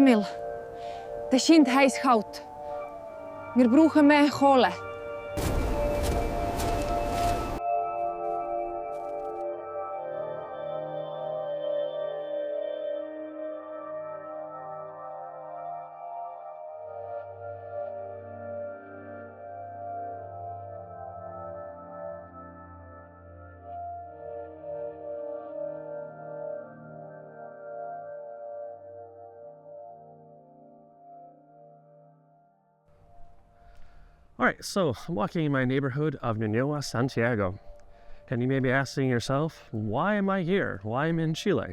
Emil, de schijnt hij is goud. Wir brauchen mehr Kohle. All right, so I'm walking in my neighborhood of Nueva Santiago. And you may be asking yourself, why am I here? Why am I in Chile?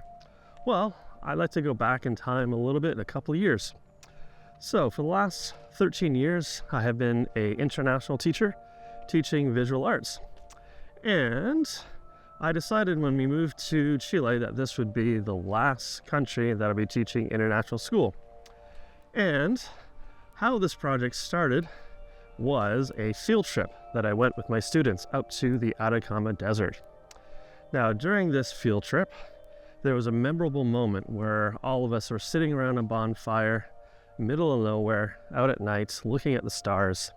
Well, I like to go back in time a little bit, a couple of years. So for the last 13 years, I have been an international teacher teaching visual arts. And I decided when we moved to Chile that this would be the last country that I'll be teaching international school. And how this project started was a field trip that I went with my students out to the Atacama Desert. Now, during this field trip, there was a memorable moment where all of us were sitting around a bonfire, middle of nowhere, out at night, looking at the stars.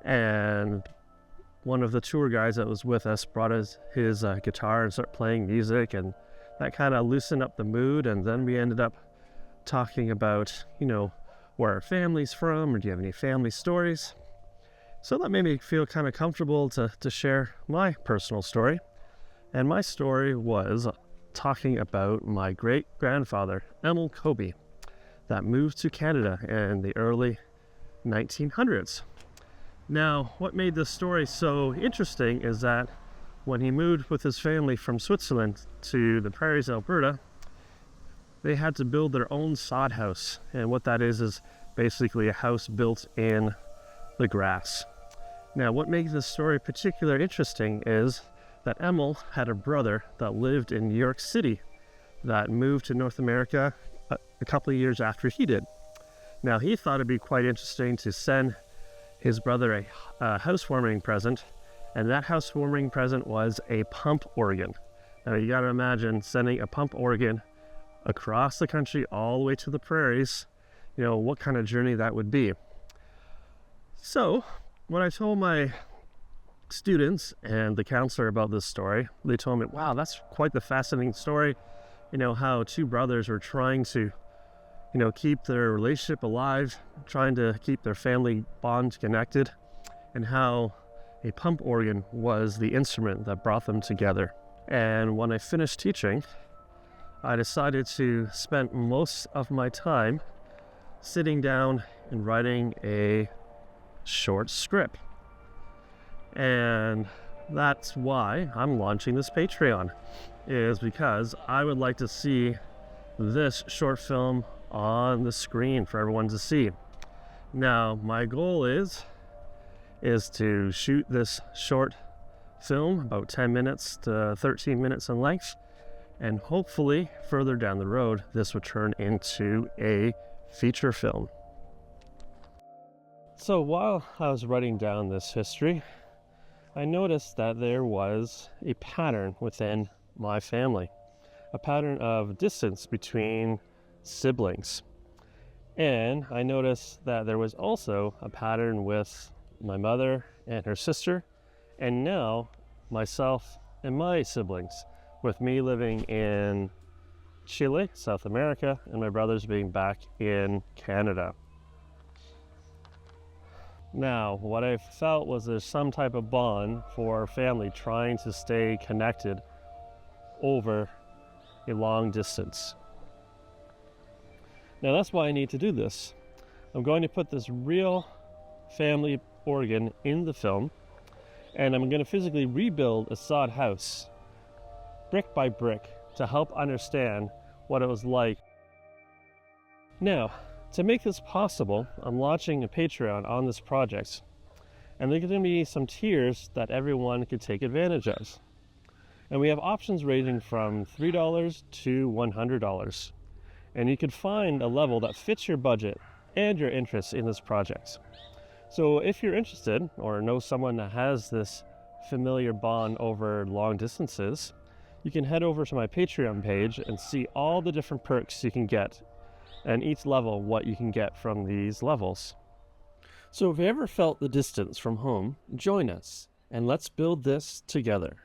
And one of the tour guides that was with us brought his guitar and started playing music, and that kind of loosened up the mood. And then we ended up talking about, where our family's from, or do you have any family stories? So that made me feel kind of comfortable to share my personal story. And my story was talking about my great-grandfather, Emil Kobi, that moved to Canada in the early 1900s. Now, what made this story so interesting is that when he moved with his family from Switzerland to the prairies, Alberta, they had to build their own sod house. And what that is basically a house built in the grass. Now, what makes this story particularly interesting is that Emil had a brother that lived in New York City that moved to North America a couple of years after he did. Now, he thought it'd be quite interesting to send his brother a housewarming present, and that housewarming present was a pump organ. Now, you got to imagine sending a pump organ across the country all the way to the prairies, what kind of journey that would be. So when I told my students and the counselor about this story, they told me, wow, that's quite the fascinating story. How two brothers were trying to, keep their relationship alive, trying to keep their family bond connected, and how a pump organ was the instrument that brought them together. And when I finished teaching, I decided to spend most of my time sitting down and writing a short script. And that's why I'm launching this Patreon, is because I would like to see this short film on the screen for everyone to see. Now, my goal is to shoot this short film about 10 minutes to 13 minutes in length, and hopefully further down the road this would turn into a feature film. So while I was writing down this history, I noticed that there was a pattern within my family, a pattern of distance between siblings. And I noticed that there was also a pattern with my mother and her sister, and now myself and my siblings, with me living in Chile, South America, and my brothers being back in Canada. Now, what I felt was there's some type of bond for our family trying to stay connected over a long distance. Now, that's why I need to do this. I'm going to put this real family organ in the film, and I'm going to physically rebuild a sod house, brick by brick, to help understand what it was like. Now, to make this possible, I'm launching a Patreon on this project, and there's going to be some tiers that everyone could take advantage of. And we have options ranging from $3 to $100, and you could find a level that fits your budget and your interests in this project. So if you're interested or know someone that has this familiar bond over long distances, you can head over to my Patreon page and see all the different perks you can get and each level what you can get from these levels. So if you ever felt the distance from home, join us and let's build this together.